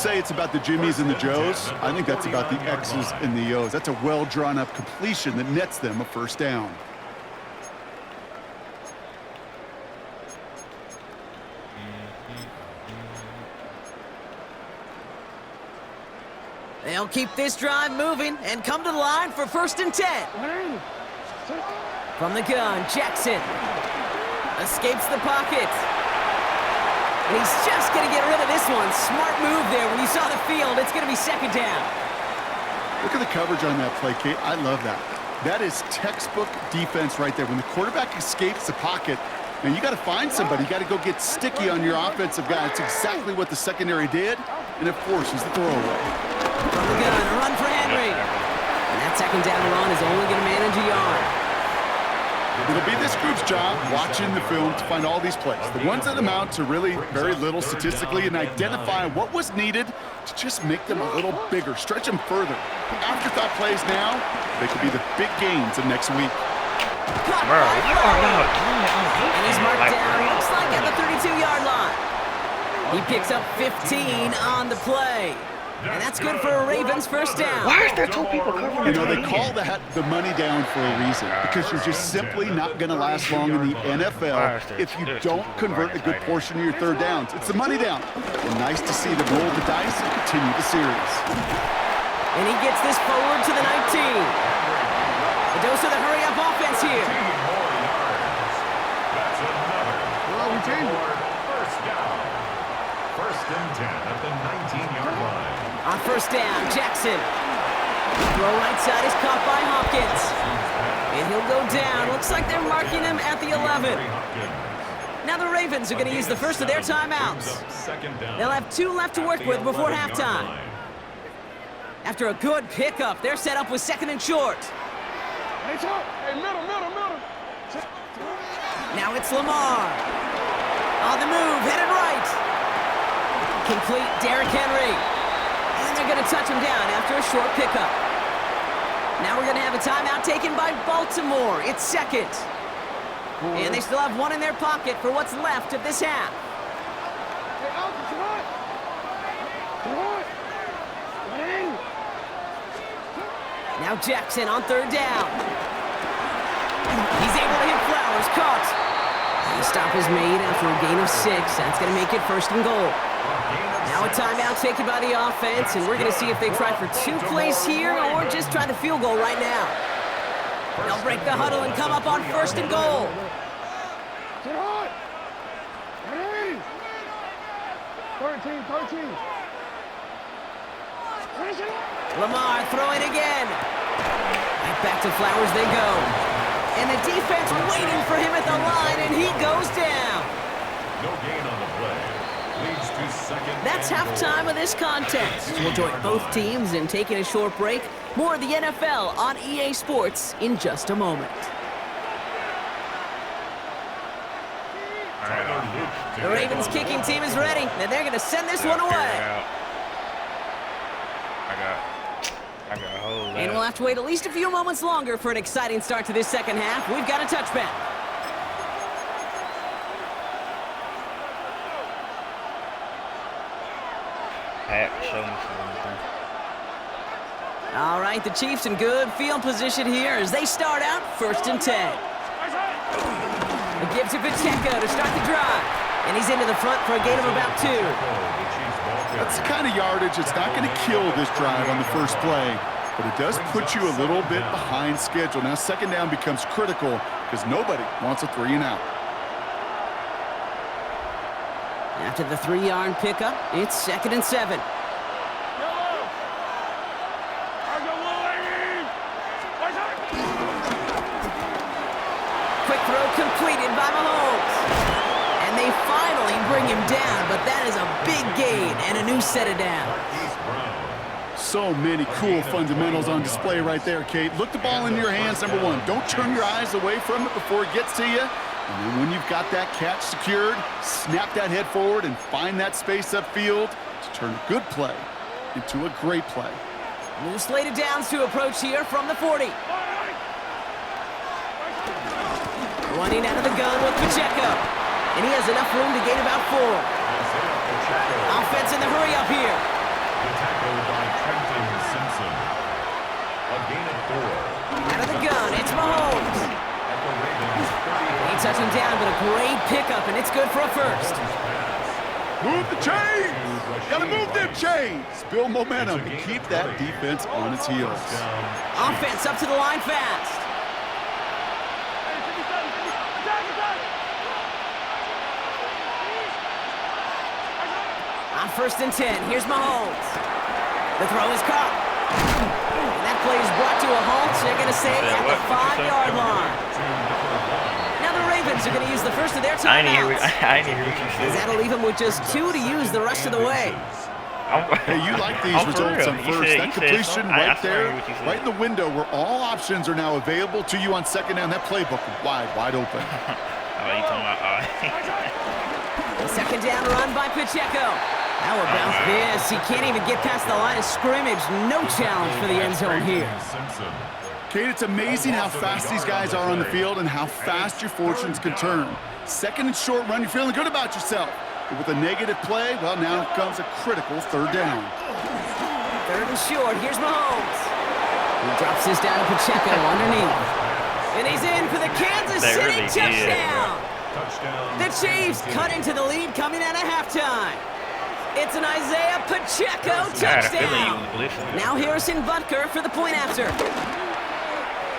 Say it's about the Jimmies and the Joes. I think that's about the X's and the O's. That's a well-drawn-up completion that nets them a first down. They'll keep this drive moving and come to the line for 1st and 10. From the gun, Jackson escapes the pocket. And he's just going to get rid of this one. Smart move there. When you saw the field, it's going to be 2nd down. Look at the coverage on that play, Kate. I love that. That is textbook defense right there. When the quarterback escapes the pocket, and you got to find somebody. You got to go get sticky on your offensive guy. It's exactly what the secondary did, and it forces the throwaway. From the gun, a run for Henry. And that 2nd down run is only going to manage a yard. It'll be this group's job watching the film to find all these plays. The ones that amount to really very little statistically and identify what was needed to just make them a little bigger, stretch them further. Afterthought plays now, they could be the big gains of next week. And he's marked down, looks like at the 32-yard line. He picks up 15 on the play. And that's good for a Ravens first down. Why is there 2 people covering? You know, they call that the money down for a reason, because you're just simply not going to last long in the NFL if you don't convert a good portion of your 3rd downs. It's the money down. And nice to see them roll the dice and continue the series. And he gets this forward to the 19. A dose of the hurry-up offense here. Well, we changed it. First down. 1st and 10 at the 19-yard line. On 1st down, Jackson. Throw right side is caught by Hopkins. And he'll go down. Looks like they're marking him at the 11. Now the Ravens are going to use the first of their timeouts. They'll have 2 left to work with before halftime. After a good pickup, they're set up with 2nd and short. Now it's Lamar. On the move, headed right. Complete, Derrick Henry. And they're going to touch him down after a short pickup. Now we're going to have a timeout taken by Baltimore. It's 2nd. And they still have 1 in their pocket for what's left of this half. Now Jackson on 3rd down. He's able to hit Flowers, caught. The stop is made after a gain of 6. That's going to make it 1st and goal. Now a timeout taken by the offense, and we're going to see if they try for 2 plays here or just try the field goal right now. They'll break the huddle and come up on 1st and goal. Lamar throwing again. Right back to Flowers they go. And the defense waiting for him at the line, and he goes down. No gain on the play. Leads to 2nd. That's halftime of this contest. We'll join both teams in taking a short break. More of the NFL on EA Sports in just a moment. The Ravens kicking team is ready, and they're going to send this one away. I got a hold of And we'll have to wait at least a few moments longer for an exciting start to this 2nd half. We've got a touchback. Pat, show me something. All right, the Chiefs in good field position here as they start out 1st and 10. It gives to Pacheco to start the drive. And he's into the front for a gain of about 2. That's the kind of yardage that's not going to kill this drive on the first play, but it does put you a little bit behind schedule. Now 2nd down becomes critical because nobody wants a 3 and out. After the 3-yard pickup, it's 2nd and 7. Quick throw completed by Mahomes. And they finally bring him down, but that is a big gain and a new set of downs. So many cool fundamentals on display right there, Kate. Look the ball in your hands, number 1. Don't turn your eyes away from it before it gets to you. And then when you've got that catch secured, snap that head forward and find that space upfield to turn a good play into a great play. New slated downs to approach here from the 40. Running out of the gun with Pacheco. And he has enough room to gain about 4. Offense in the hurry up here. It's good for a first. Move the chains! Gotta move them chains! Build momentum and keep that defense on its heels. Offense up to the line fast. On 1st and 10, here's Mahomes. The throw is caught. And that play is brought to a halt. They're going to say at the 5-yard line. Now the Ravens are going to use the first of their timeouts. I didn't hear what you said. That'll leave them with just 2 to use the rest of the way. Hey, you like these results on first. That completion right there, right in the window where all options are now available to you on 2nd down. That playbook wide open. Oh, you talking about The 2nd down run by Pacheco. That will bounce this. He can't even get past the line of scrimmage. No challenge for the end zone here. Kate, it's amazing how fast these guys are on the field and how fast your fortunes can turn. 2nd and short run, you're feeling good about yourself. But with a negative play, well, now comes a critical 3rd down. 3rd and short, here's Mahomes. He drops this down to Pacheco underneath. And he's in for the Kansas City touchdown. The Chiefs cut into the lead coming out of halftime. It's an Isaiah Pacheco touchdown. Now Harrison Butker for the point after.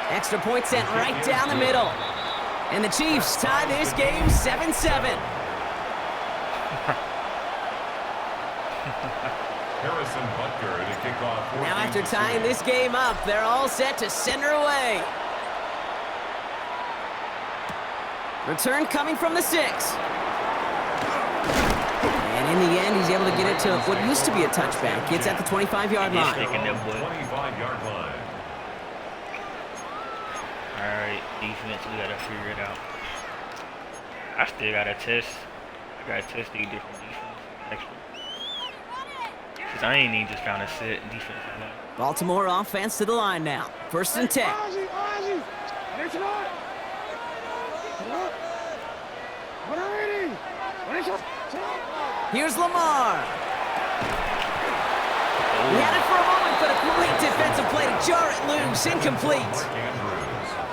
Extra point sent right down the middle. And the Chiefs tie this game 7-7. Harrison Butker to kick off. Now after tying this game up, they're all set to send her away. Return coming from the 6. And in the end, he's able to get it to what used to be a touchback. It's at the 25-yard line. 25-yard line. All right, defense, we gotta figure it out. I still gotta test. I gotta test these different defense next week. Cause I ain't even just trying to sit defensive line. Baltimore offense to the line now. 1st and 10. Here's Lamar. He had it for a moment, but a great defensive play to jar it loose. Incomplete.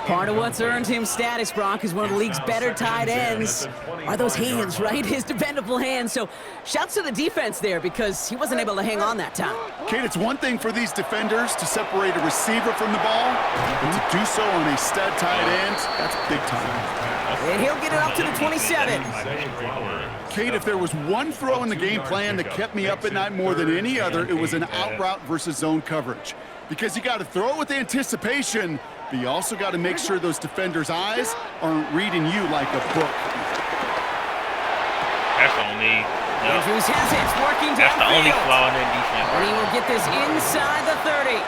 Part of what's earned him status, Brock, is one of the league's better tight ends. Are those hands, right? His dependable hands. So shouts to the defense there because he wasn't able to hang on that time. Kate, it's one thing for these defenders to separate a receiver from the ball, but to do so on a stud tight end, that's big time. And he'll get it up to the 27. Kate, if there was one throw in the game plan that kept me up at night more than any other, it was an out route versus zone coverage. Because you got to throw it with anticipation, but you also got to make sure those defenders' eyes aren't reading you like a book. That's on me. Andrews has it, working downfield. That's the only flaw in that defense. And he will get this inside the 30.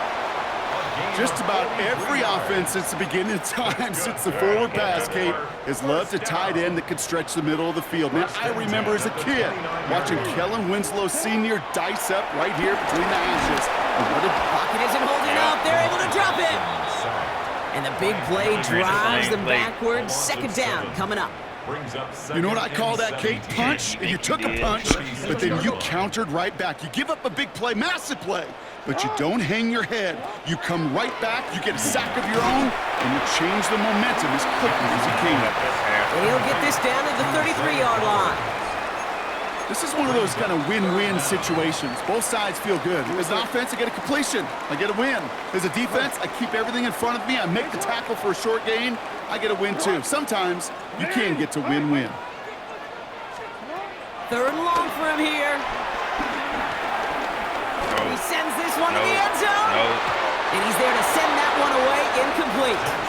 Just about every offense since the beginning of time, since the forward pass, Kate, has loved a tight end that could stretch the middle of the field. Man, I remember as a kid watching Kellen Winslow Sr. dice up right here between the hashes. Pocket isn't holding up. They're able to drop it. And the big play drives them backwards. 2nd down coming up. You know what I call that, Kate? Punch. You took a punch, but then you countered right back. You give up a big play, massive play, but you don't hang your head. You come right back, you get a sack of your own, and you change the momentum as quickly as you can. And he'll get this down to the 33-yard line. This is one of those kind of win-win situations. Both sides feel good. As an offense, I get a completion. I get a win. As a defense, I keep everything in front of me. I make the tackle for a short gain. I get a win, too. Sometimes you can get to win-win. 3rd and long for him here. He sends this one to the end zone. And he's there to send that one away incomplete.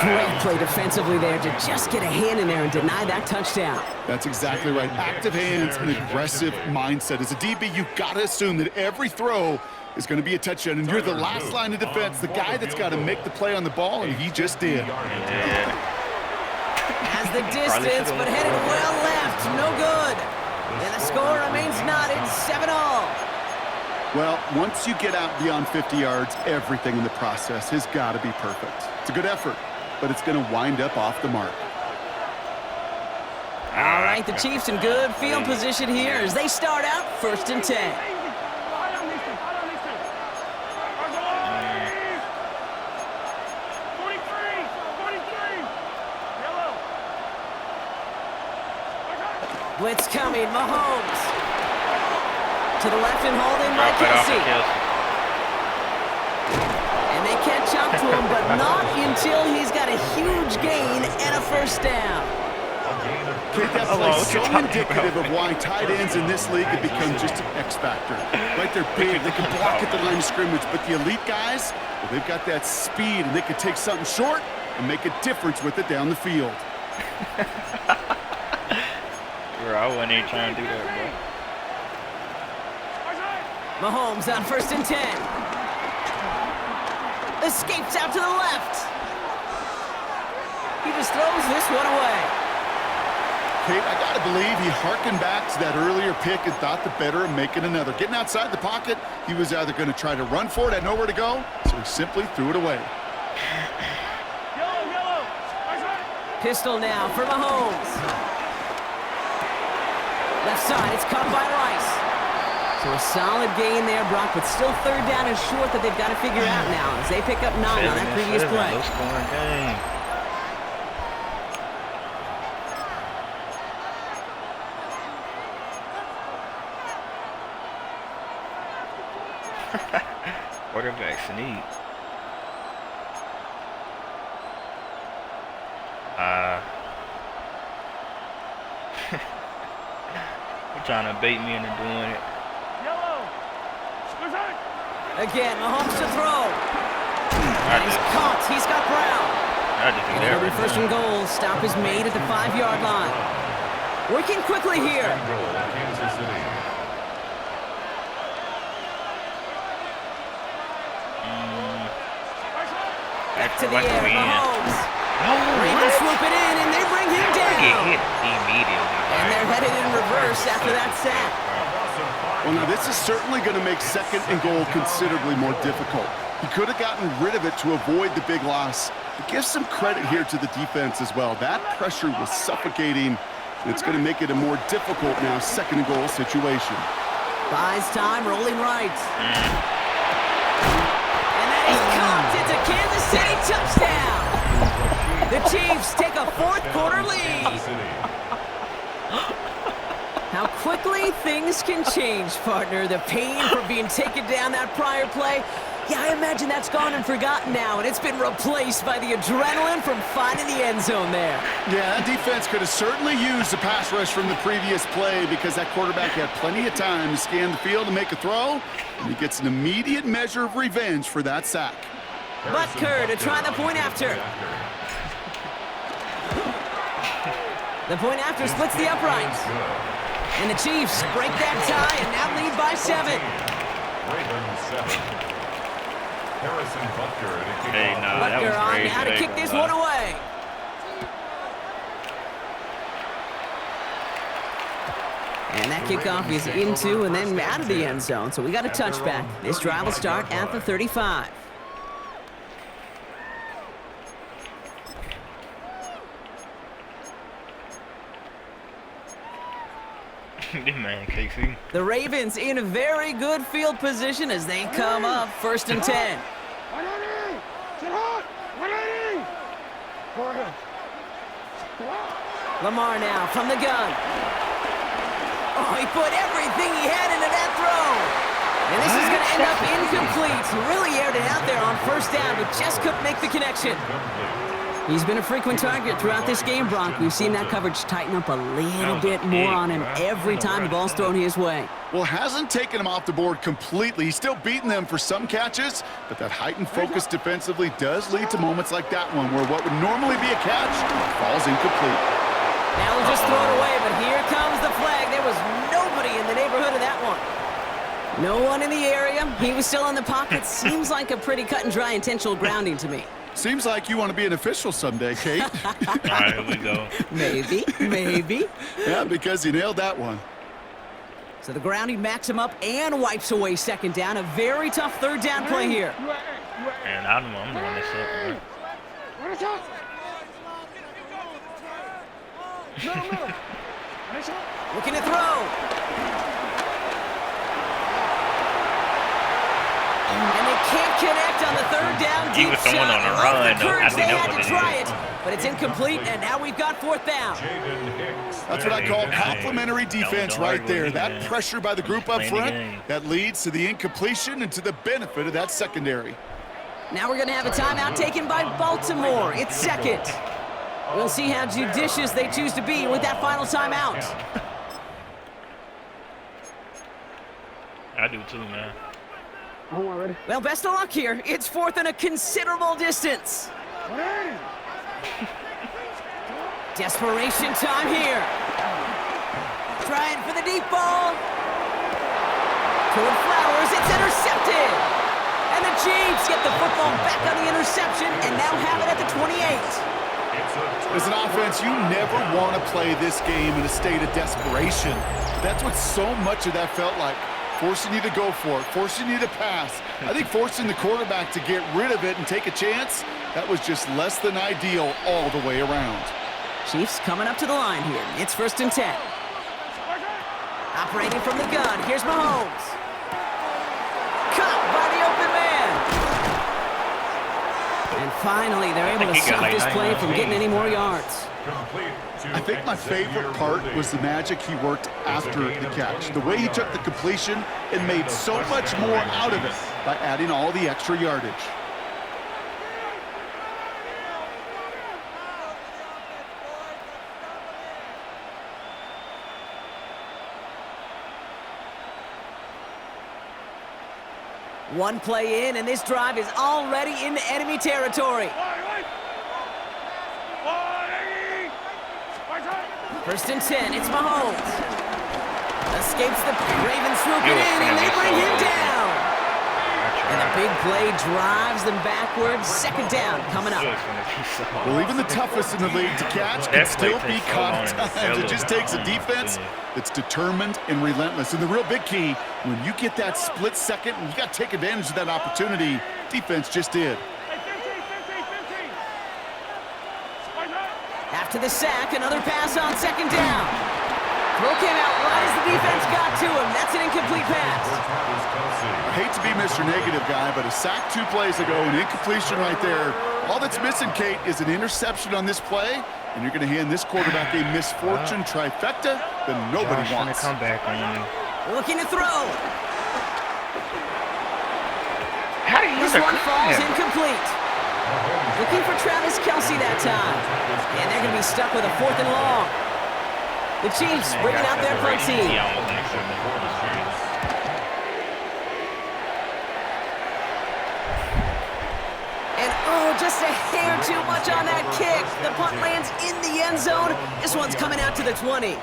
Great play defensively there to just get a hand in there and deny that touchdown. That's exactly right. Active hands and aggressive mindset. As a DB, you've got to assume that every throw is going to be a touchdown, and you're the last line of defense, the guy that's got to make the play on the ball, and he just did. Has the distance, but headed well left. No good. And the score remains knotted 7-all. Well, once you get out beyond 50 yards, everything in the process has got to be perfect. It's a good effort, but it's going to wind up off the mark. All right, the Chiefs in good field position here as they start out 1st and 10. Blitz coming, Mahomes. To the left and holding by Drop it off Kelsey. to Kelsey. And they catch up to him, but not until he's got a huge gain and a first down. Kate, that Hello, play what so you talking indicative about? of why tight ends in this league have become just an X factor. Right, they're big, they can block at the line of scrimmage, but the elite guys, well, they've got that speed, and they can take something short and make a difference with it down the field. Bro, I wasn't even trying to do that, bro. Mahomes on 1st and 10. Escapes out to the left. He just throws this one away. Kate, I got to believe he harkened back to that earlier pick and thought the better of making another. Getting outside the pocket, he was either going to try to run for it, had nowhere to go, so he simply threw it away. Pistol now for Mahomes. Left side, it's caught by Rice. So a solid gain there, Brock, but still 3rd down and short that they've got to figure out now as they pick up 9 on that previous play. Low scoring game. Quarterbacks need. You're trying to bait me into doing it. Again, Mahomes to throw. And he's caught. He's got Brown. And it'll be 1st and goal. Stop is made at the 5-yard line. Working quickly here. Kansas City. Back to the air, Mahomes. Ravens swoop it in, and they bring him Get down. hit immediately. And they're headed in reverse after that sack. Well, now this is certainly going to make 2nd and goal considerably more difficult. He could have gotten rid of it to avoid the big loss. But give some credit here to the defense as well. That pressure was suffocating. It's going to make it a more difficult now 2nd and goal situation. Buys time, rolling right. And that is caught. It's a Kansas City touchdown. The Chiefs take a 4th quarter lead. How quickly things can change, partner. The pain from being taken down that prior play. Yeah, I imagine that's gone and forgotten now, and it's been replaced by the adrenaline from finding the end zone there. Yeah, that defense could have certainly used the pass rush from the previous play because that quarterback had plenty of time to scan the field and make a throw, and he gets an immediate measure of revenge for that sack. Butker to try the point after. The point after splits the uprights. And the Chiefs break that tie and now lead by 7. Ravens 7. Harrison Butker to kick Hey, off. no, that Butker was on crazy. now to kick this one away. And that kickoff is into and then out of the end zone. So we got a touchback. This drive will start at the 35. Man, Casey. The Ravens in a very good field position as they come up 1st and 10. Lamar now from the gun. Oh, he put everything he had into that throw. And this is going to end up incomplete. He really aired it out there on 1st down, but just couldn't make the connection. He's been a frequent target throughout this game, Bronk. We've seen that coverage tighten up a little bit more on him every time the ball's thrown his way. Well, hasn't taken him off the board completely. He's still beating them for some catches, but that heightened focus defensively does lead to moments like that one where what would normally be a catch falls incomplete. Now we'll just throw it away, but here comes the flag. There was nobody in the neighborhood of that one. No one in the area. He was still in the pocket. Seems like a pretty cut and dry intentional grounding to me. Seems like you want to be an official someday, Kate. All right, here we go. Maybe. Yeah, because you nailed that one. So the grounding backs him up and wipes away 2nd down. A very tough 3rd down play here. And I'm doing this up, Looking to throw. And they can't connect on the 3rd down He deep was throwing shot. on a Love run, the though. I courage think they that had was to what try it it. but it's incomplete, and now we've got 4th down. That's what I call complimentary defense right there. That pressure by the group up front, that leads to the incompletion and to the benefit of that secondary. Now we're going to have a timeout taken by Baltimore. It's 2nd. We'll see how judicious they choose to be with that final timeout. I do too, man. Well, best of luck here. It's 4th and a considerable distance. Desperation time here. Trying for the deep ball. Toward Flowers, it's intercepted. And the Chiefs get the football back on the interception and now have it at the 28. As an offense, you never want to play this game in a state of desperation. That's what so much of that felt like. Forcing you to go for it, forcing you to pass. I think forcing the quarterback to get rid of it and take a chance, that was just less than ideal all the way around. Chiefs coming up to the line here. It's 1st and 10. Operating from the gun, here's Mahomes. Caught by the open man. And finally, they're able to stop this play from getting any more yards. I think my favorite part was the magic he worked after the catch. The way he took the completion and made so much more out of it by adding all the extra yardage. One play in, and this drive is already into enemy territory. 1st and 10, it's Mahomes. Escapes the Ravens swooping in, and they bring him down. And the big play drives them backwards. 2nd down coming up. Well, even the toughest in the league to catch can still be caught at times. It just takes a defense that's determined and relentless. And the real big key, when you get that split second, and you got to take advantage of that opportunity, defense just did. After the sack, another pass on 2nd down. Throw came out right as the defense got to him. That's an incomplete pass. I hate to be Mr. Negative guy, but a sack 2 plays ago, an incompletion right there. All that's missing, Kate, is an interception on this play, and you're going to hand this quarterback a misfortune trifecta that nobody wants. Come back on you. Looking to throw. How do you This one falls incomplete. Looking for Travis Kelce that time. And they're going to be stuck with a 4th and long. The Chiefs bringing out their punt team. And just a hair too much on that kick. The punt lands in the end zone. This one's coming out to the 20.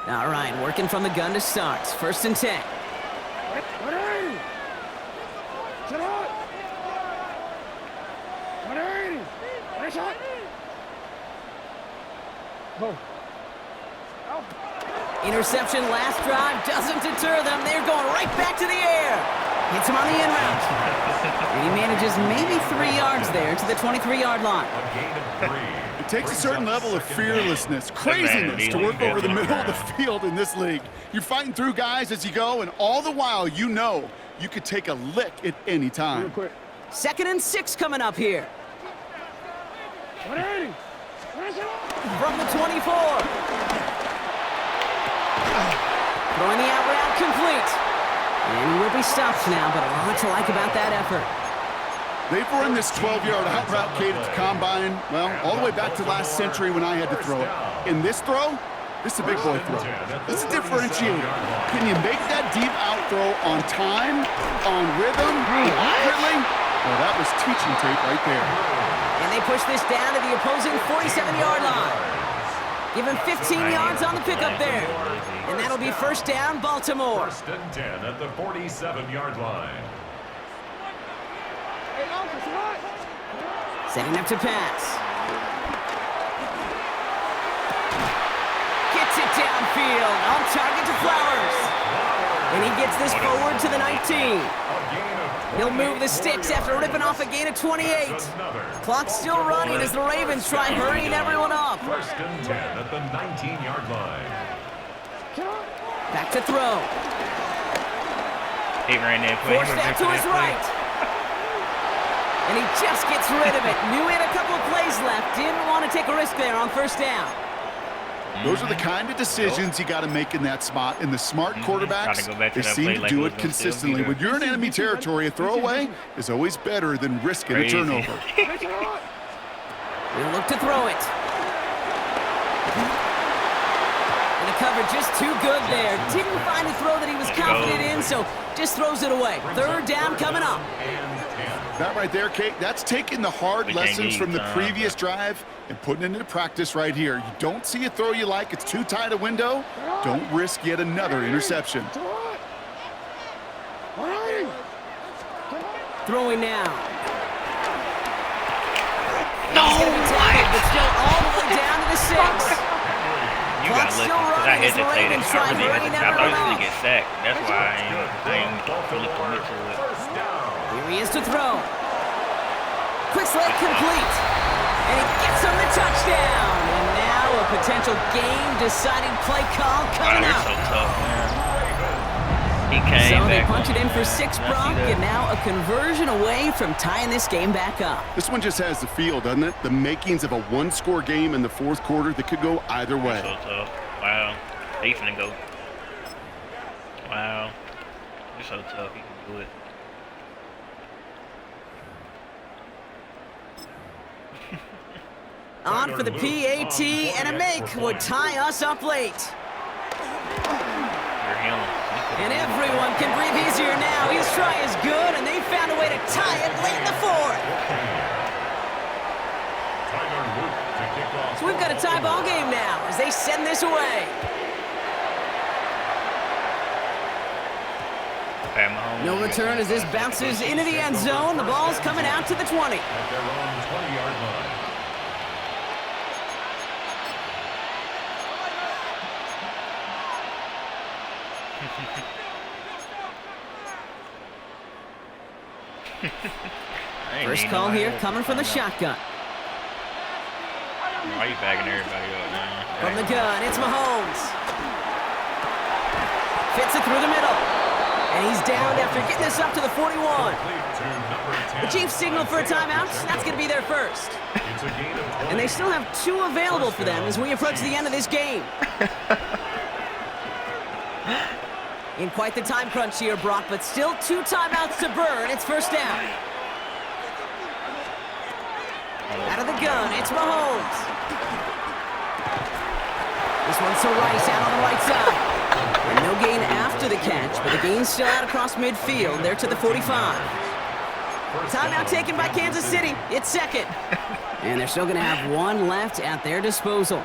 All right, working from the gun to start. 1st and 10. Interception last drive doesn't deter them. They're going right back to the air. Hits him on the in route. And he manages maybe 3 yards there to the 23-yard line. It takes a certain level of fearlessness, craziness to work over the middle of the field in this league. You're fighting through guys as you go, and all the while you know you could take a lick at any time. 2nd and 6 coming up here. From the 24. Throwing the out route complete. And he will be stopped now, but a lot to like about that effort. They've run this 12-yard out route, Kate, at the combine, well, all the way back to last century when I had to throw it. In this throw, this is a big boy throw. This is a differentiator. Can you make that deep out throw on time, on rhythm, accurately? Well, that was teaching tape right there. And they push this down to the opposing 47-yard line. Give him 15 yards on the pickup there. And that'll be 1st down, Baltimore. 1st and 10 at the 47-yard line. Setting up to pass. Gets it downfield. On target to Flowers. And he gets this forward to the 19. He'll move the sticks after ripping off a gain of 28. Clock's still running as the Ravens try hurrying everyone up. 1st and 10 at the 19-yard line. Back to throw. He ran that play. Forced out to his right. And he just gets rid of it. Knew he had a couple of plays left. Didn't want to take a risk there on first down. Those are the kind of decisions you got to make in that spot. And the smart quarterbacks, they seem to do it consistently. When you're in enemy territory, a throwaway is always better than risking a turnover. He'll look to throw it. And the cover just too good there. Didn't find a throw that he was confident in, so just throws it away. Third down coming up. That right there, Kate, that's taking the hard lessons from the previous drive and putting it into practice right here. You don't see a throw you like, it's too tight a window, don't risk yet another interception. Throwing now. No! He's going to be tackled, but still all the way down to the 6. You gotta listen, because I hesitated. I thought he was going to get sacked. That's why I ain't fully commit to it. Here he is to throw. Quick slate complete. And he gets him the touchdown. And now a potential game-deciding play call coming up. So tough, man. He came so they back punch it in for 6, Brock, and now a conversion away from tying this game back up. This one just has the feel, doesn't it? The makings of a one-score game in the fourth quarter that could go either way. So tough. Wow. He's gonna go. Wow. You're so tough. You can do it. On for the PAT, and a make would tie us up late. You're him. And everyone can breathe easier now. His try is good, and they found a way to tie it late in the fourth. So we've got a tie ball game now as they send this away. No return as this bounces into the end zone. The ball's coming out to the 20. At their own 20-yard line. First call here coming from the shotgun. Why are you bagging everybody up, man? From the gun, it's Mahomes. Fits it through the middle. And he's down after getting this up to the 41. The Chiefs signal for a timeout. That's going to be their first. And they still have 2 available for them as we approach the end of this game. In quite the time crunch here, Brock, but still 2 timeouts to burn. It's first down. Out of the gun, it's Mahomes. This one's to Rice out on the right side. And no gain after the catch, but the gain's still out across midfield. They're to the 45. Timeout taken by Kansas City. It's second. And they're still going to have 1 left at their disposal.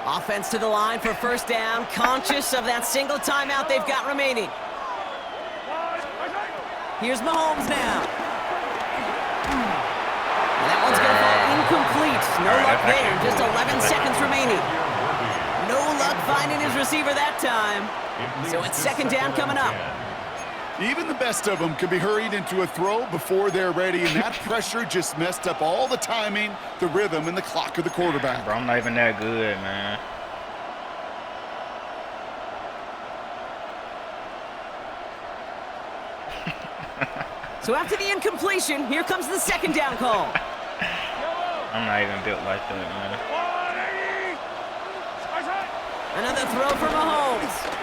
Offense to the line for first down, conscious of that single timeout they've got remaining. Here's Mahomes now. And that one's going to fall incomplete. No luck there, just 11 seconds remaining. No luck finding his receiver that time. So it's second down coming up. Even the best of them can be hurried into a throw before they're ready, and that pressure just messed up all the timing, the rhythm, and the clock of the quarterback. Bro, I'm not even that good, man. So after the incompletion, here comes the second down call. I'm not even built like that, man. Another throw for Mahomes.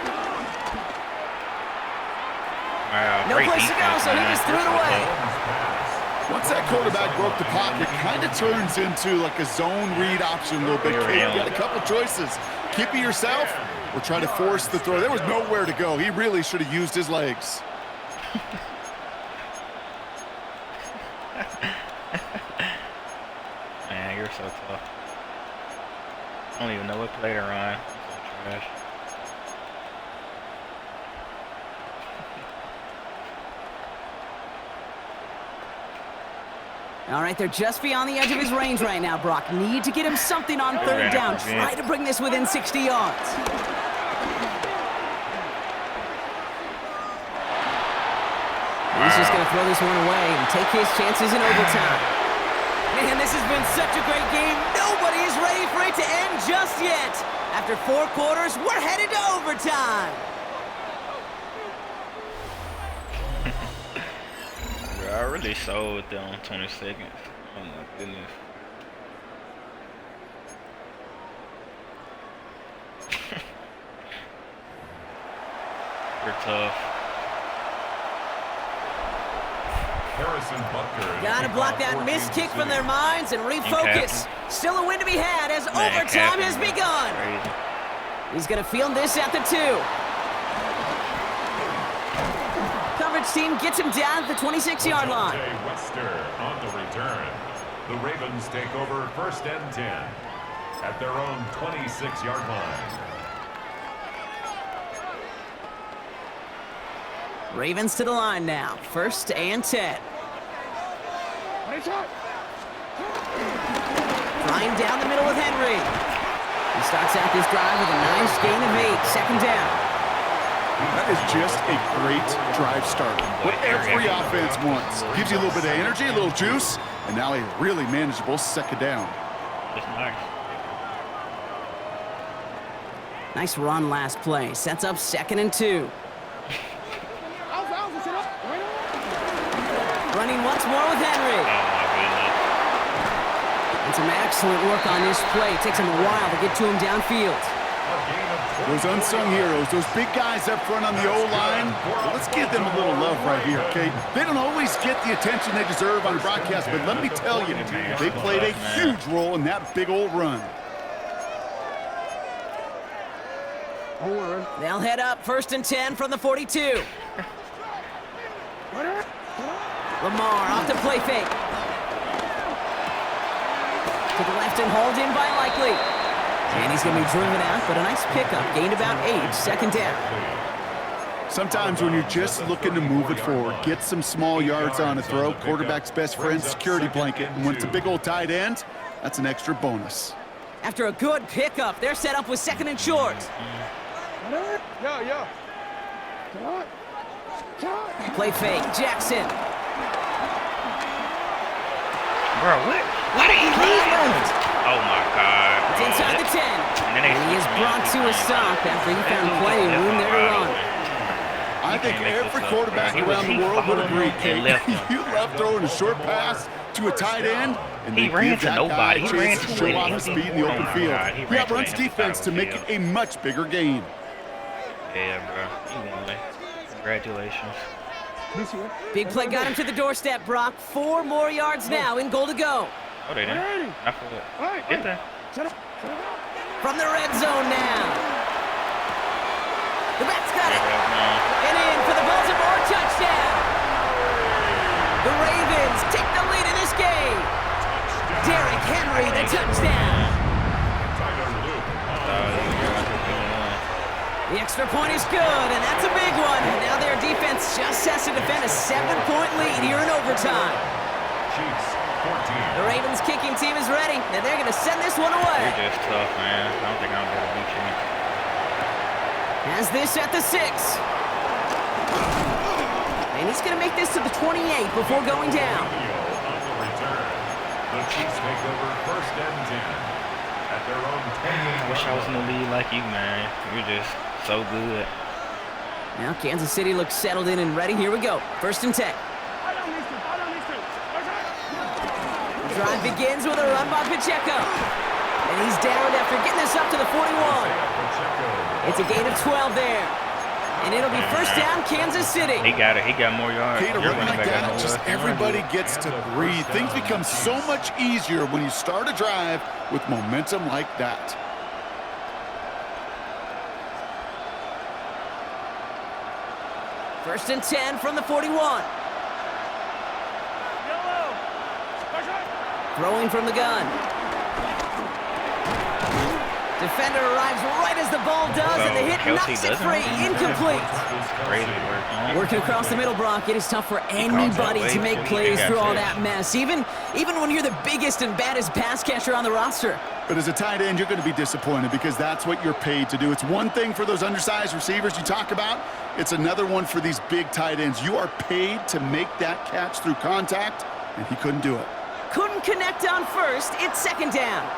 Wow, No place to go, so he just threw it away. Once that quarterback broke the pocket, it kind of turns into like a zone read option a little bit. You got a couple choices. Keep it yourself or try to force the throw. There was nowhere to go. He really should have used his legs. Man, you're so tough. I don't even know what play to run. So trash. All right, they're just beyond the edge of his range right now, Brock. Need to get him something on third down. Try to bring this within 60 yards. He's just going to throw this one away and take his chances in overtime. Man, this has been such a great game. Nobody is ready for it to end just yet. After 4 quarters, we're headed to overtime. I really sold them 20 seconds. Oh my goodness. They're tough. Harrison Butker. Gotta block that missed kick from their minds and refocus. Still a win to be had as overtime has begun. Crazy. He's gonna field this at the 2. Coverage team gets him down at the 26-yard line. Wester on the return. The Ravens take over 1st and 10 at their own 26-yard line. Ravens to the line now. 1st and 10. Flying down the middle with Henry. He starts out this drive with a nice gain of 8. 2nd down. That is just a great drive starter. What every offense wants. Gives you a little bit of energy, a little juice, and now a really manageable 2nd down. That's nice. Nice run last play. Sets up 2nd and 2. Running once more with Henry. Oh my goodness. And some excellent work on this play. It takes him a while to get to him downfield. Those unsung heroes, those big guys up front on the O-line, well, let's give them a little love right here, Kate. They don't always get the attention they deserve on broadcast, but let me tell you, they played a huge role in that big old run. They'll head up 1st and 10 from the 42. Lamar off the play fake. To the left and hauled in by Likely. And he's going to be driven out, but a nice pickup. Gained about 8. 2nd down. Sometimes when you're just looking to move it forward, get some small yards on a throw, quarterback's best friend, security blanket. And when it's a big old tight end, that's an extra bonus. After a good pickup, they're set up with 2nd and short. Play fake. Jackson. Bro, what? Why did he leave him? Oh my God. It's inside the 10. And he is brought to a stop after he found plenty of room there to run. I think every quarterback around the world would agree, Kate. You love throwing a short pass to a tight end, and He they ran give to that nobody. guy a He ran chance to to show an off his empty- speed in the Oh open my field. God, he He ran outruns to an defense to make it empty a much bigger gain. Yeah, bro. You won. Congratulations. Big play got him to the doorstep, Brock. 4 more yards now in goal to go. Oh, they didn't. I forgot. Get there. From the red zone now. The back's got it. And in for the Baltimore touchdown. The Ravens take the lead in this game. Derrick Henry, the touchdown. The extra point is good, and that's a big one. Now their defense just has to defend a 7-point lead here in overtime. The Ravens kicking team is ready, and they're going to send this one away. You're just tough, man. I don't think I'm going to beat you. Has this at the 6. And he's going to make this to the 28 before going down. The Chiefs take over 1st and 10 at their own 28. I wish I was in the lead like you, man. You're just so good. Now Kansas City looks settled in and ready. Here we go. 1st and 10. The drive begins with a run by Pacheco. And he's down after getting this up to the 41. It's a gain of 12 there. And it'll be 1st down, Kansas City. He got it. He got more yards. Kate, a Your run running like back got that, more just yards. everybody gets to breathe. Things become so much easier when you start a drive with momentum like that. First and 10 from the 41. Throwing from the gun. Defender arrives right as the ball does, and the hit knocks it free. Incomplete. Crazy work, man. Working across the middle, Brock, it is tough for anybody to make plays through all that mess, even when you're the biggest and baddest pass catcher on the roster. But as a tight end, you're going to be disappointed because that's what you're paid to do. It's one thing for those undersized receivers you talk about. It's another one for these big tight ends. You are paid to make that catch through contact, and he couldn't do it. Couldn't connect on first. It's 2nd down.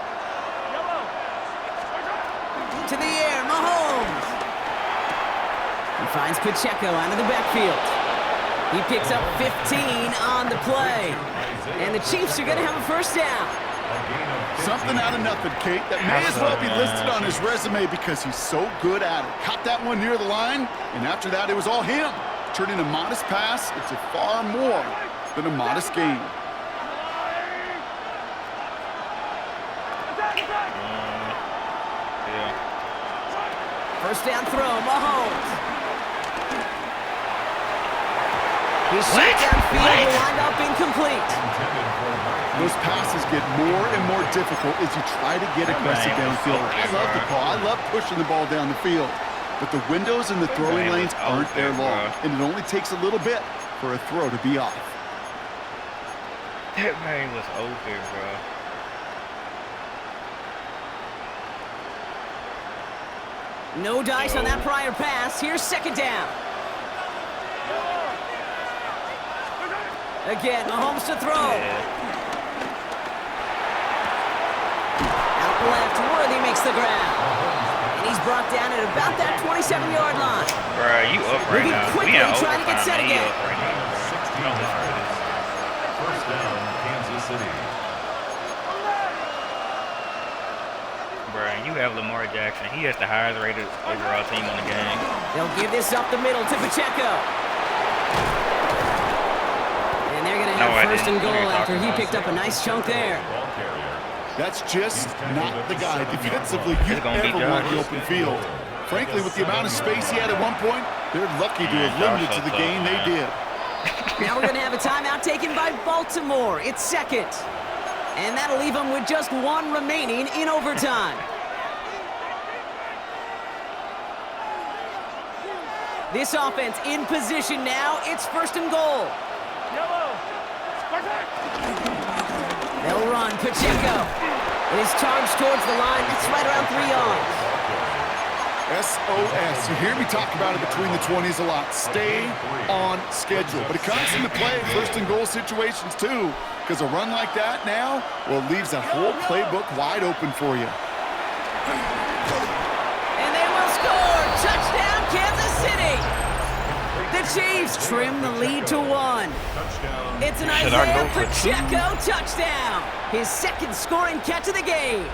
To the air, Mahomes. He finds Pacheco out of the backfield. He picks up 15 on the play. And the Chiefs are going to have a first down. Something out of nothing, Kate. That may as well be listed on his resume because he's so good at it. Caught that one near the line, and after that, it was all him. Turning a modest pass into far more than a modest gain. First down throw, Mahomes. His shot downfield will wind up incomplete. Those passes get more and more difficult as you try to get aggressive downfield. I love the ball. I love pushing the ball down the field. But the windows in the throwing lanes aren't there long, and it only takes a little bit for a throw to be off. That man was open, bro. No dice on that prior pass. Here's second down. Again, Mahomes to throw. Out left, Worthy makes the grab. And he's brought down at about that 27-yard line. Bro, you up right Moving now. quickly, trying to get set again. First down, Kansas City. Bro, you have Lamar Jackson. He has the highest rated overall team on the game. They'll give this up the middle to Pacheco. And they're going to have first and goal after he picked up a nice chunk there. That's just not the guy defensively you ever want the open field. Frankly, with the amount of space he had at one point, they're lucky to have limited to the game they did. Now we're going to have a timeout taken by Baltimore. It's second. And that'll leave them with just one remaining in overtime. This offense in position now. It's first and goal. They'll run. Pacheco is charged towards the line. That's right around 3 yards. SOS. You hear me talk about it between the 20s a lot. Stay on schedule. But it comes into play first and goal situations too. Because a run like that now, well, leaves that whole playbook wide open for you. And they will score. Touchdown, Kansas City. The Chiefs trim the lead to 1. It's an Isaiah Pacheco touchdown. His second scoring catch of the game.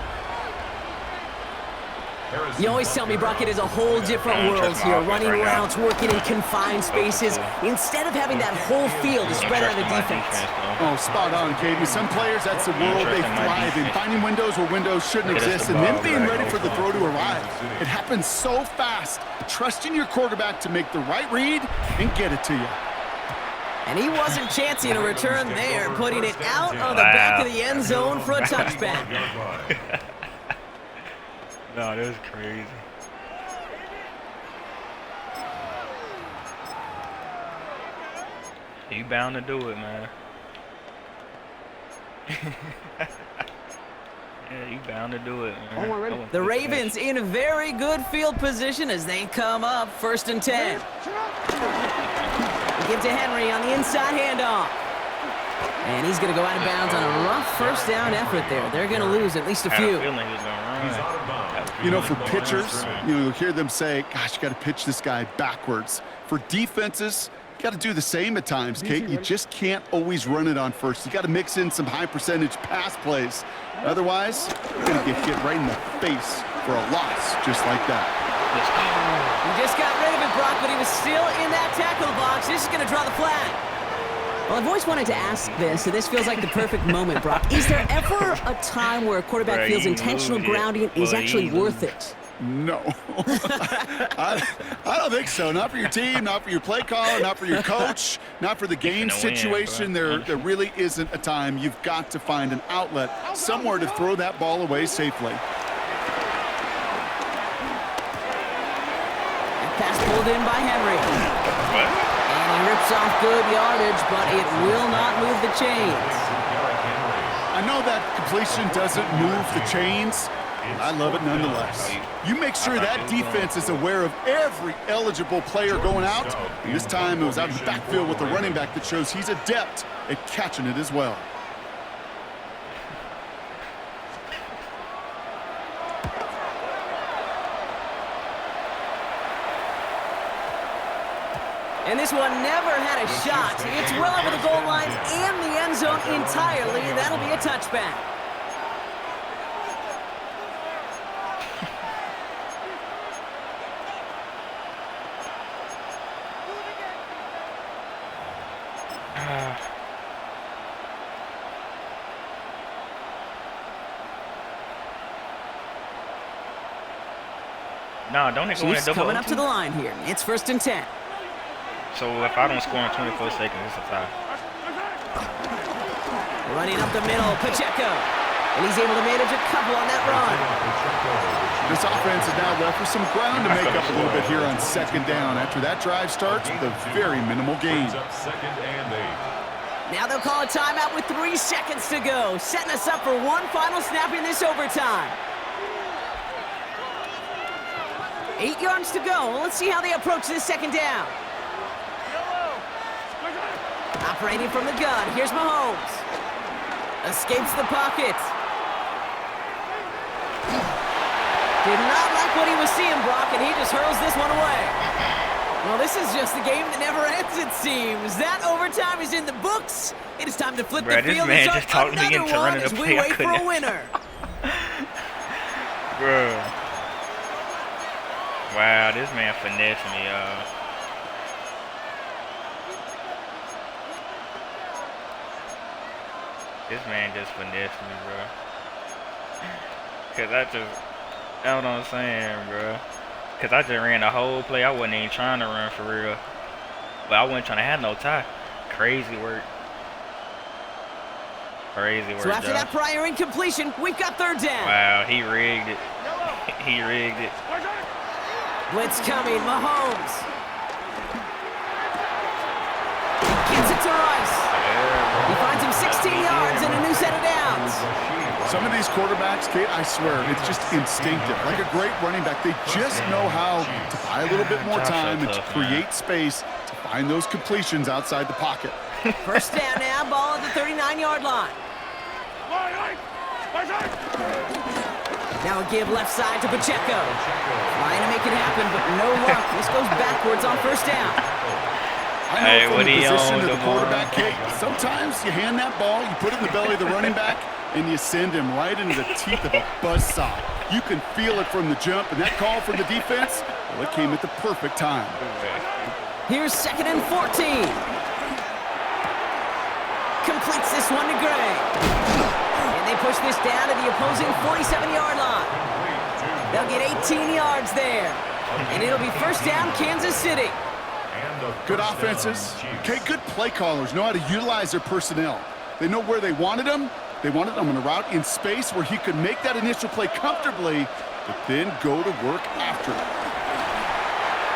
You always tell me, Brock, it is a whole different world here. Running routes, working in confined spaces, instead of having that whole field to spread out the defense. Oh, spot on, Katie. Some players, that's the world they thrive in. Finding windows where windows shouldn't exist, and then being ready for the throw to arrive. It happens so fast. Trusting your quarterback to make the right read and get it to you. And he wasn't chancing a return there, putting it out on the back of the end zone for a touchback. No, that was crazy. You bound to do it, man. Yeah, you bound to do it, man. The Ravens in a very good field position as they come up first and 10. Give to Henry on the inside handoff. And he's going to go out of bounds on a rough first down effort there. They're going to lose at least a few. You know, for pitchers, you'll hear them say, gosh, you got to pitch this guy backwards. For defenses, you got to do the same at times, Kate. You just can't always run it on first. You got to mix in some high percentage pass plays. Otherwise, you're going to get hit right in the face for a loss just like that. He just got rid of it, Brock, but he was still in that tackle box. This is going to draw the flag. Well, I've always wanted to ask this, and this feels like the perfect moment, Brock. Is there ever a time where a quarterback feels intentional grounding is actually worth it? No. I don't think so. Not for your team, not for your play caller, not for your coach, not for the game situation. There really isn't a time. You've got to find an outlet, somewhere to throw that ball away safely. Pass pulled in by Henry. And he rips off good yardage, but it will not move the chains. I know that completion doesn't move the chains. I love it nonetheless. You make sure that defense is aware of every eligible player going out. And this time it was out of the backfield with a running back that shows he's adept at catching it as well. And this one never had a shot. It's well over the goal line and the end zone entirely, and that'll be a touchback. No, don't they go in a Chiefs double coming up OT? to the line here. It's 1st and 10. So if I don't score in 24 seconds, it's a tie. Running up the middle, Pacheco. And he's able to manage a couple on that run. This offense is now left with some ground to make up a little bit here on 2nd down after that drive starts with a very minimal gain. Brings up 2nd and 8. Now they'll call a timeout with 3 seconds to go, setting us up for one final snap in this overtime. 8 yards to go. Let's see how they approach this 2nd down. Operating from the gun, here's Mahomes. Escapes the pocket. Did not like what he was seeing, Brock, and he just hurls this one away. Well, this is just a game that never ends, it seems. That overtime is in the books. It is time to flip the field man and just start talked me another into one running as a we play. I wait for a couldn't. winner. Bruh. Wow, this man finessed me, This man just finessed me, bro. Cause that's what I'm saying, bro. Cause I just ran the whole play. I wasn't even trying to run for real. But I wasn't trying to have no tie. Crazy work. Crazy work, So after Josh. that prior incompletion, we've got 3rd down. Wow, he rigged it. He rigged it. Blitz coming, Mahomes. Gets it to Rice. He finds him 16 yards and a new set of downs. Some of these quarterbacks, Kate, I swear, it's just instinctive. Like a great running back, they just know how to buy a little bit more time and to create space to find those completions outside the pocket. 1st down now, ball at the 39-yard line. Now a give left side to Pacheco. Trying to make it happen, but no luck. This goes backwards on 1st down. I know Hey, from what the do you position own, of the Demar? quarterback, Kate, sometimes you hand that ball, you put it in the belly of the running back, and you send him right into the teeth of a buzzsaw. You can feel it from the jump, and that call from the defense, well, it came at the perfect time. Here's 2nd and 14. Completes this one to Gray. And they push this down to the opposing 47-yard line. They'll get 18 yards there. And it'll be 1st down, Kansas City. Good offenses. Okay, good play callers know how to utilize their personnel. They know where they wanted them. They wanted them on a route in space where he could make that initial play comfortably, but then go to work after it.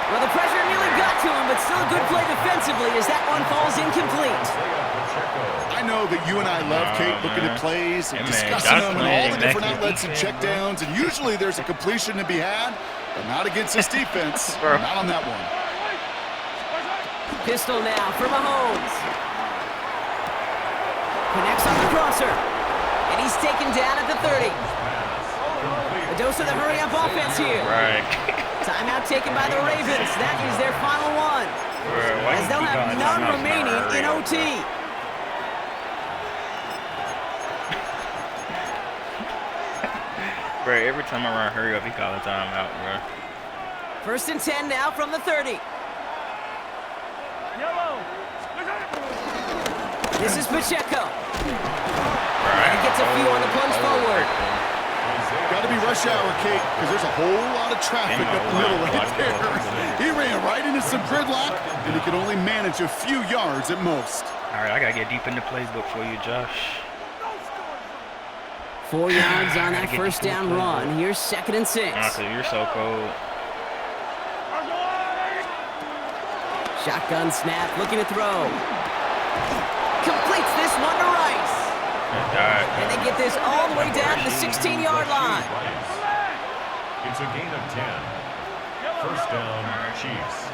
Well, the pressure nearly got to him, but still a good play defensively as that one falls incomplete. I know that you and I love, Kate, looking at plays and Yeah, man, discussing Josh them and all the playing different exactly outlets and checkdowns, and usually there's a completion to be had, but not against this defense. Bro. Not on that one. Pistol now for Mahomes. Connects on the crosser. And he's taken down at the 30. A dose of the hurry-up offense here. Right. Timeout taken by the Ravens. That is their final one. Bro, why As you they'll keep have calling none timeouts remaining now? in OT. Bro, every time I run hurry up, he calling timeout, bro. 1st and 10 now from the 30. This is Pacheco. And he gets a few on the plunge forward. Got to be rush hour, Kate, because there's a whole lot of traffic up the middle right there. He ran right into some gridlock, and he could only manage a few yards at most. All right, I got to get deep in the playbook for you, Josh. 4 yards on that 1st down run. Here's 2nd and 6. Honestly, you're so cold. Shotgun snap, looking to throw. Completes this one to Rice. And they get this all the way down to the 16-yard line. It's a gain of 10. 1st down, Chiefs.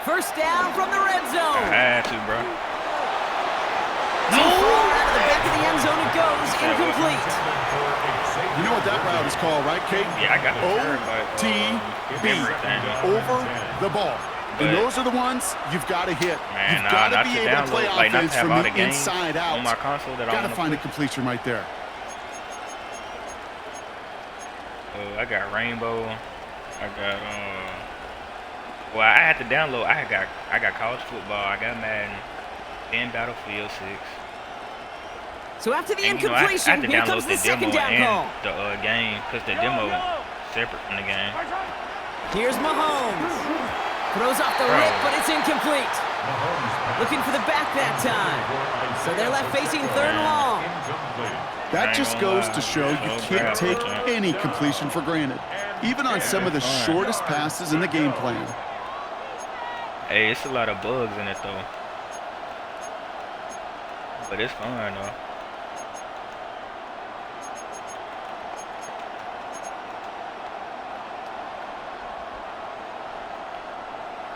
1st down from the red zone. I had to, bro. Too far out of the back of the end zone it goes, incomplete. You know what that route is called, right, Kate? Yeah, I got the turn, but OTB, everything. over the ball. But, And those are the ones you've got to hit. Man, You've got to not be to able to play download, like, not offense to have from all the the games inside out. on my console that I Got to wanna find a play. completion right there. I got Rainbow. I got well, I had to download. I got college football. I got Madden and Battlefield 6. So after the And, you know, I incompletion, had to here download comes the the second demo down and call. the game because the demo separate from the game. Here's Mahomes. Throws off the rip, but it's incomplete. Looking for the back that time. So they're left facing third and long. That I ain't just gonna goes lie. to show you So can't bad, take man. any completion for granted, even on some of the shortest passes in the game plan. Hey, it's a lot of bugs in it though, but it's fun though.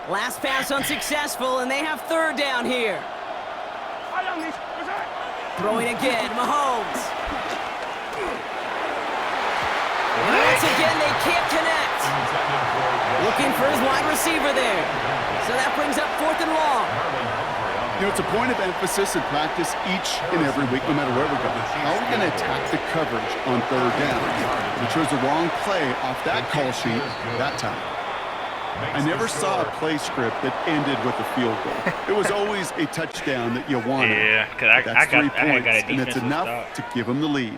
Last pass unsuccessful, and they have third down here. Throwing again, Mahomes. And once again, they can't connect. Looking for his wide receiver there. So that brings up fourth and long. You know, it's a point of emphasis in practice each and every week, no matter where we go. How are we going to attack the coverage on third down? We chose the wrong play off that call sheet that time. I never saw a play script that ended with a field goal. It was always a touchdown that you wanted. Yeah, 'cause I That's got 3 I had points, got a and it's defensive enough stop. to give them the lead.